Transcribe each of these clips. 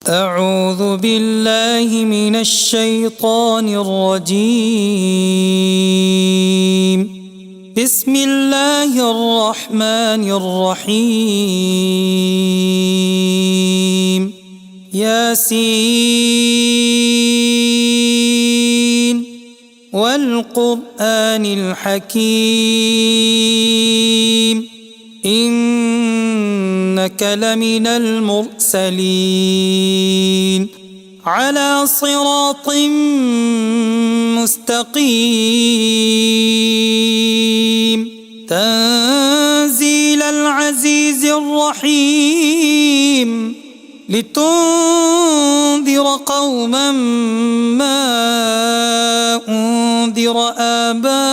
أعوذ بالله من الشيطان الرجيم. بسم الله الرحمن الرحيم. ياسين والقرآن الحكيم إنك لمن المرسلين على صراط مستقيم تنزيل العزيز الرحيم لتنذر قوما ما أنذر آباؤهم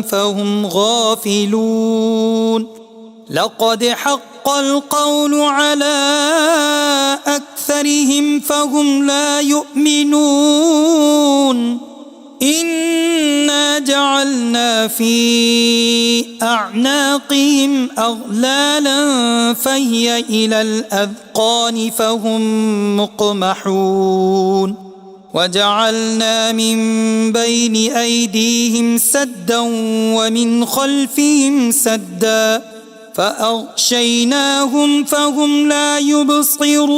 فهم غافلون لقد حق القول على أكثرهم فهم لا يؤمنون إنا جعلنا في أعناقهم أغلالا فهي إلى الأذقان فهم مقمحون وجعلنا من بين أيديهم سدا ومن خلفهم سدا فأغشيناهم فهم لا يبصرون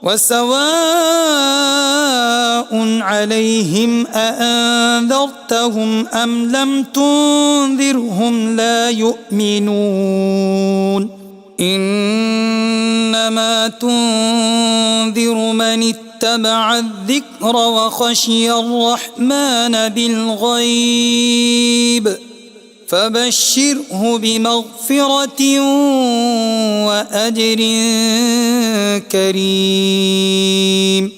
وسواء عليهم أأنذرتهم أم لم تنذرهم لا يؤمنون إنما تنذر من اتبع الذكر وخشي الرحمن بالغيب فبشره بمغفرة وأجر كريم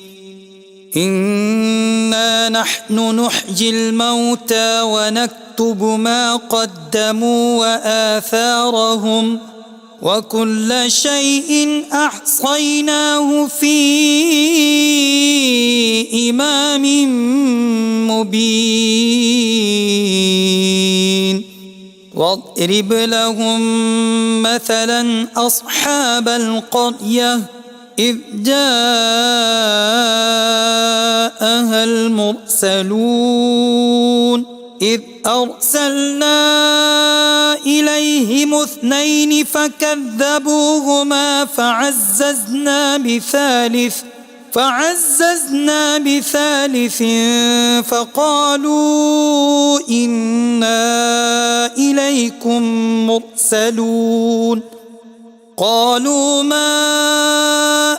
إنا نحن نحيي الموتى ونكتب ما قدموا وآثارهم وكل شيء أحصيناه في إمام مبين واضرب لهم مثلا أصحاب القرية إذ جاءها المرسلون إذ أرسلنا إليهم 2 فكذبوهما فعززنا بثالث فقالوا إنا إليكم مرسلون قالوا ما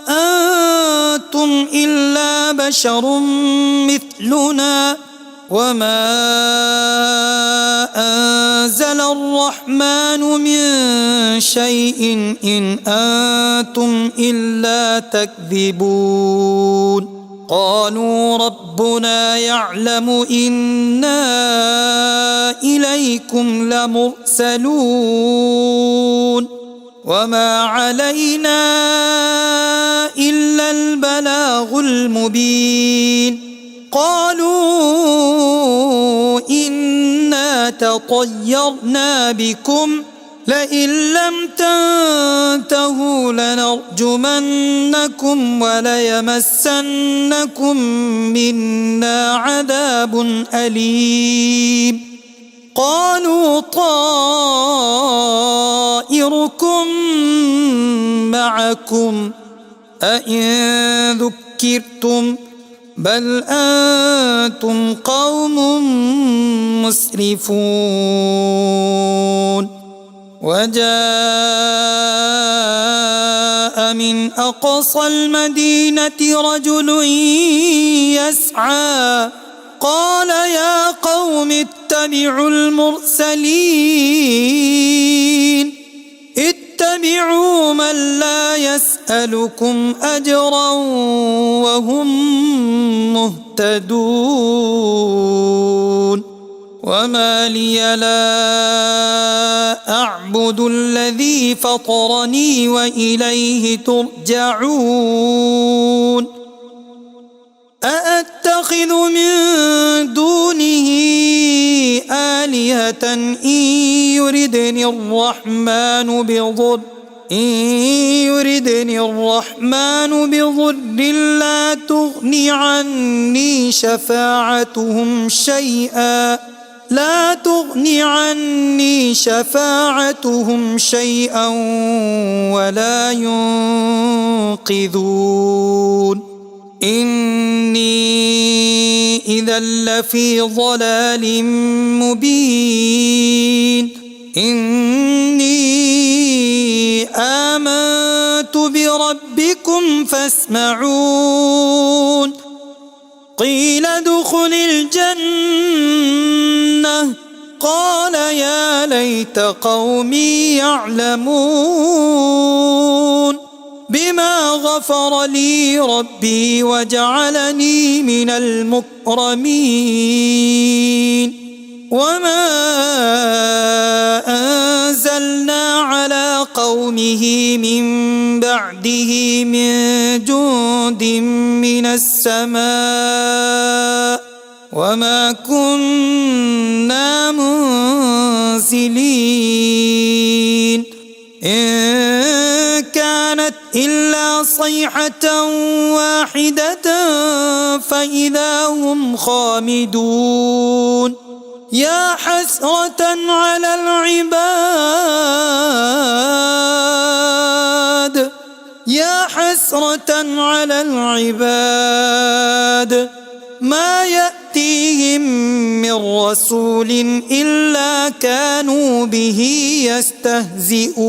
أنتم إلا بشر مثلنا وما أنزل الرحمن من شيء إن أنتم إلا تكذبون قالوا ربنا يعلم إنا إليكم لمرسلون وما علينا إلا البلاغ المبين قالوا إنا تطيرنا بكم لئن لم تنتهوا لنرجمنكم وليمسنكم منا عذاب أليم قالوا طائركم معكم أئن ذكرتم بل أنتم قوم مسرفون وجاء من أقصى المدينة رجل يسعى قال يا قوم اتبعوا المرسلين اتبعوا من لا يسألكم أجرا وهم مهتدون وما لي لا أعبد الذي فطرني وإليه ترجعون أأتخذ من دونه آلهة إن يردني الرحمن بضر إن يردني الرحمن بضر لا تغن عني شفاعتهم شيئا ولا ينقذون إني إذا لفي ضلال مبين إني آمنت بربكم فاسمعون قيل ادخل الجنة قال يا ليت قومي يعلمون بما غفر لي ربي وجعلني من المكرمين وما أنزلنا على قومه من بعده من جند من السماء وما كنا منزلين إن كانت إلا صيحة واحدة فإذا هم خامدون يا حسرة على العباد ما يأتيهم من رسول إلا كانوا به يستهزئون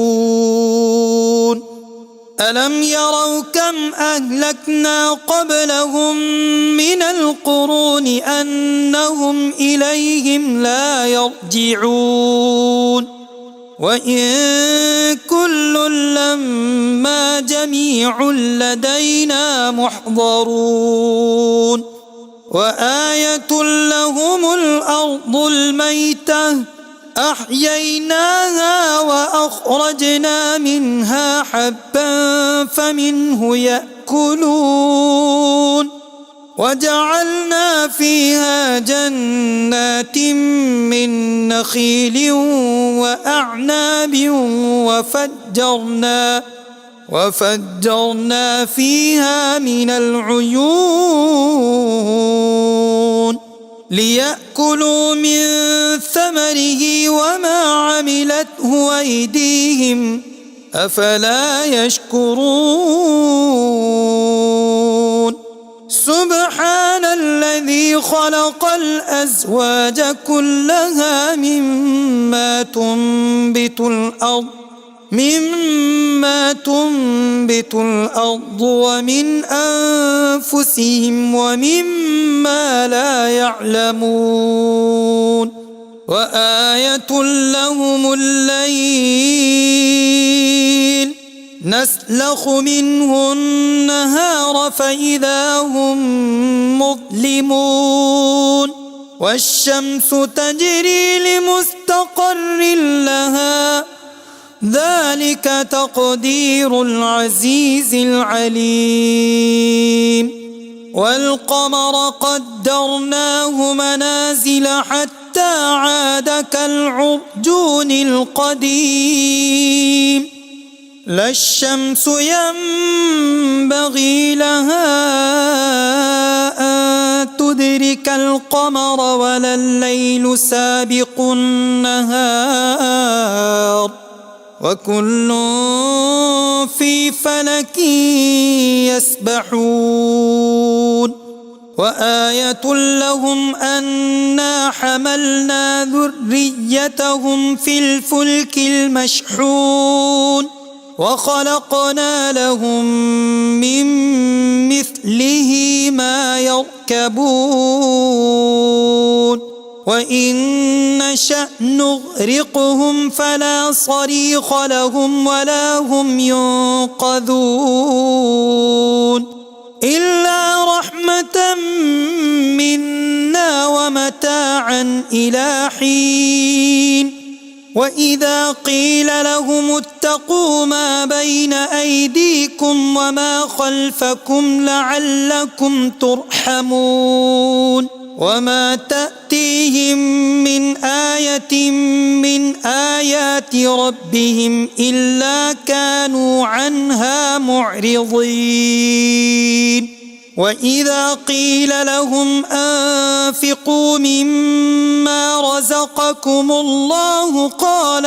ألم يروا كم أهلكنا قبلهم من القرون أنهم إليهم لا يرجعون وإن كل لما جميع لدينا محضرون وآية لهم الأرض الميتة أحييناها وأخرجنا منها حبا فمنه يأكلون وجعلنا فيها جنات من نخيل وأعناب وفجرنا فيها من العيون ليأكلوا من ثمره وما عملته أيديهم أفلا يشكرون سبحان الذي خلق الأزواج كلها مما تنبت الأرض ومن أنفسهم ومما لا يعلمون وآية لهم الليل نسلخ منه النهار فإذا هم مظلمون والشمس تجري لمستقر لها ذلك تقدير العزيز العليم والقمر قدرناه منازل حتى عاد كالعرجون القديم لا الشمس ينبغي لها أن تدرك القمر ولا الليل سابق النهار وكل في فلك يسبحون وآية لهم أنا حملنا ذريتهم في الفلك المشحون وخلقنا لهم من مثله ما يركبون وإن نشأ نغرقهم فلا صريخ لهم ولا هم ينقذون إلا رحمة منا ومتاعا إلى حين وإذا قيل لهم اتقوا ما بين أيديكم وما خلفكم لعلكم ترحمون وما تأتيهم من آية من آيات ربهم إلا كانوا عنها معرضين وإذا قيل لهم أنفقوا مما رزقكم الله قال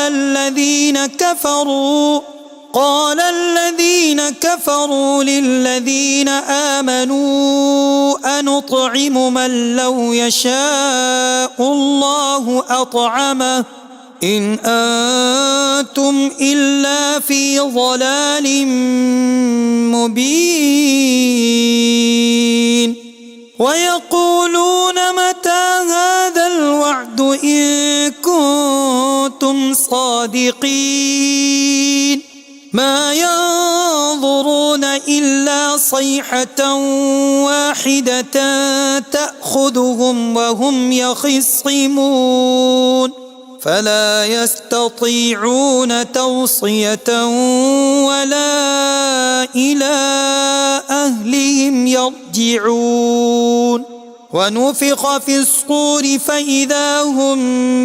الذين كفروا للذين آمنوا أنطعم من لو يشاء الله أطعمه إن أنتم إلا في ضلال مبين ويقولون متى هذا الوعد إن كنتم صادقين ما ينظرون إلا صيحة واحدة تأخذهم وهم يخصمون فلا يستطيعون توصية ولا إلى أهلهم يرجعون ونفخ في الصور فإذا هم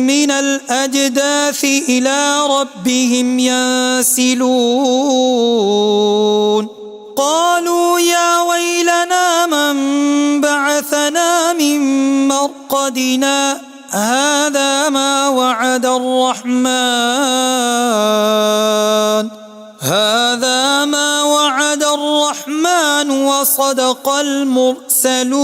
من الأجداث إلى ربهم ينسلون قالوا يا ويلنا من بعثنا من مرقدنا هذا ما وعد الرحمن وصدق المرسلون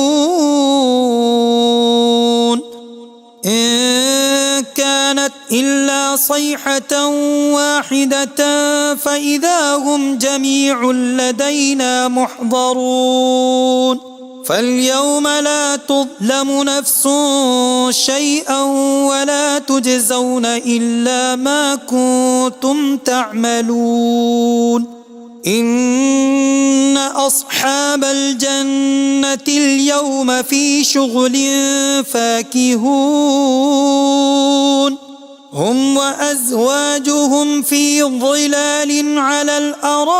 إن كانت إلا صيحة واحدة فإذا هم جميع لدينا محضرون فاليوم لا تظلم نفس شيئا ولا تجزون إلا ما كنتم تعملون إن أصحاب الجنة اليوم في شغل فاكهون هم وأزواجهم في ظلال على الأرائك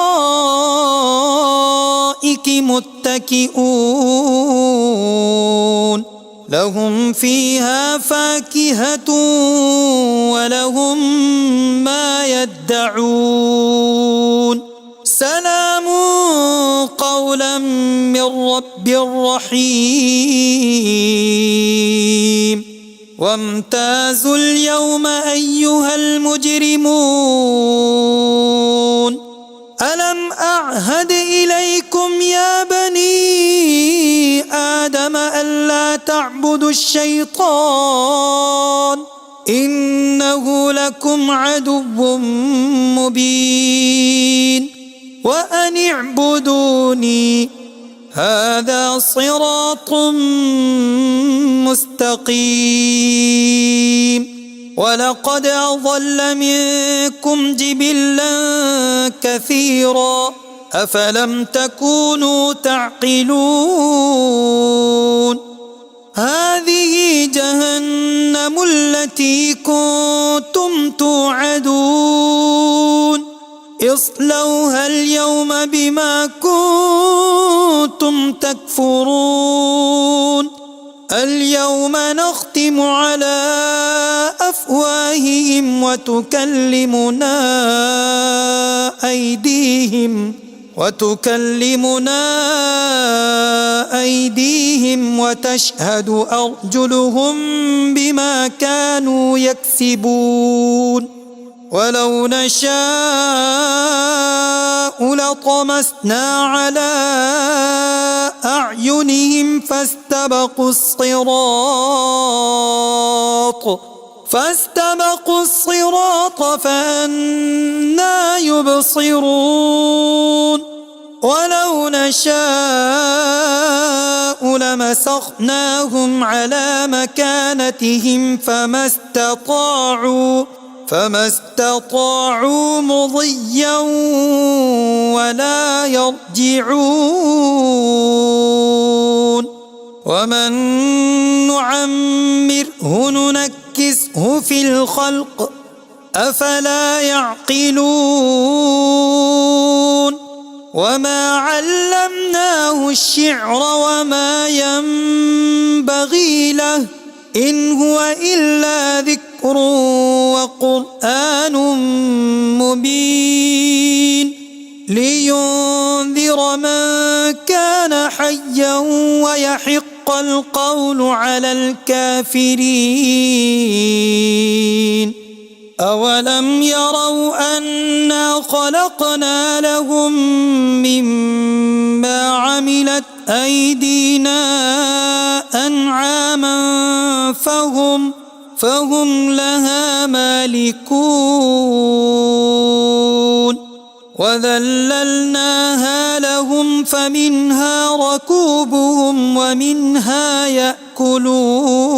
متكئون لهم فيها فاكهة ولهم ما يدعون سلام قولا من رب رحيم وامتازوا اليوم أيها المجرمون ألم أعهد إليكم يا بني آدم ألا تعبدوا الشيطان إنه لكم عدو مبين وأن اعبدوني هذا صراط مستقيم ولقد أضل منكم جبلا كثيرا أفلم تكونوا تعقلون هذه جهنم التي كنتم توعدون اصلوها اليوم بما كنتم تكفرون اليوم نختم على أفواههم وتكلمنا أيديهم وتشهد أرجلهم بما كانوا يكسبون ولو نشاء لطمسنا على أعينهم فاستبقوا الصراط فأنى يبصرون ولو نشاء لمسخناهم على مكانتهم فما استطاعوا مضيا ولا يرجعون ومن نعمره ننكسه في الخلق أفلا يعقلون وما علمناه الشعر وما ينبغي له إن هو إلا ذكر وقرآن مبين لينذر من كان حيا ويحق القول على الكافرين أولم يروا أنا خلقنا لهم مما عملت أيدينا أنعاما فهم لها مالكون وذللناها لهم فمنها ركوبهم ومنها يأكلون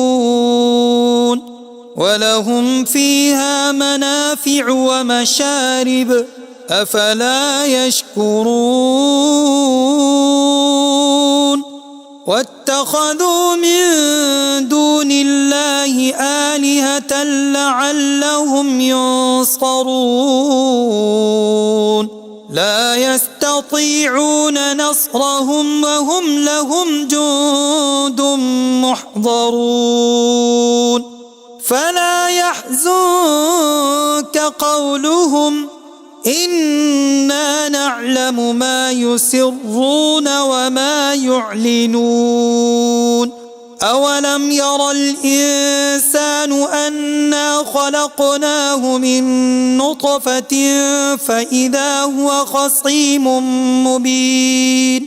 ولهم فيها منافع ومشارب أفلا يشكرون واتخذوا من دون الله آلهة لعلهم ينصرون لا يستطيعون نصرهم وهم لهم جند محضرون فلا يحزنك قولهم إنا نعلم ما يسرون وما يعلنون أولم ير الإنسان أنا خلقناه من نطفة فإذا هو خصيم مبين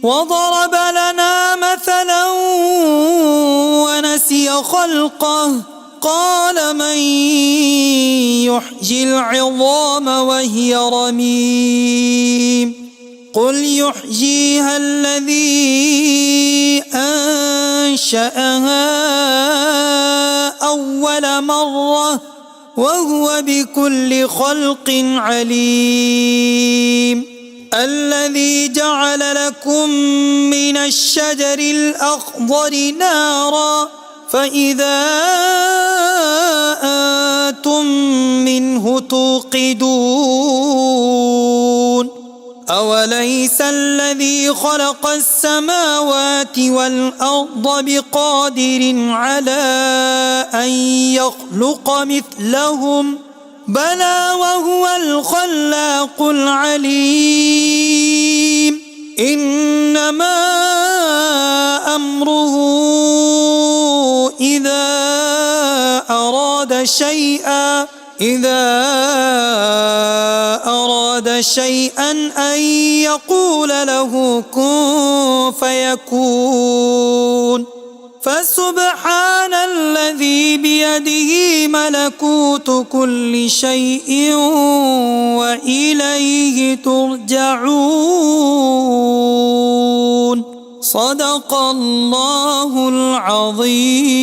وضرب لنا مثلا ونسي خلقه قال من يحيي العظام وهي رميم قل يحييها الذي أنشأها أول مرة وهو بكل خلق عليم الذي جعل لكم من الشجر الأخضر نارا فإذا أنتم منه توقدون أوليس الذي خلق السماوات والأرض بقادر على أن يخلق مثلهم بلى وهو الخلاق العليم إنما أمره إذا أراد شيئا أن يقول له كن فيكون فسبحان الذي بيده ملكوت كل شيء وإليه ترجعون صدق الله العظيم.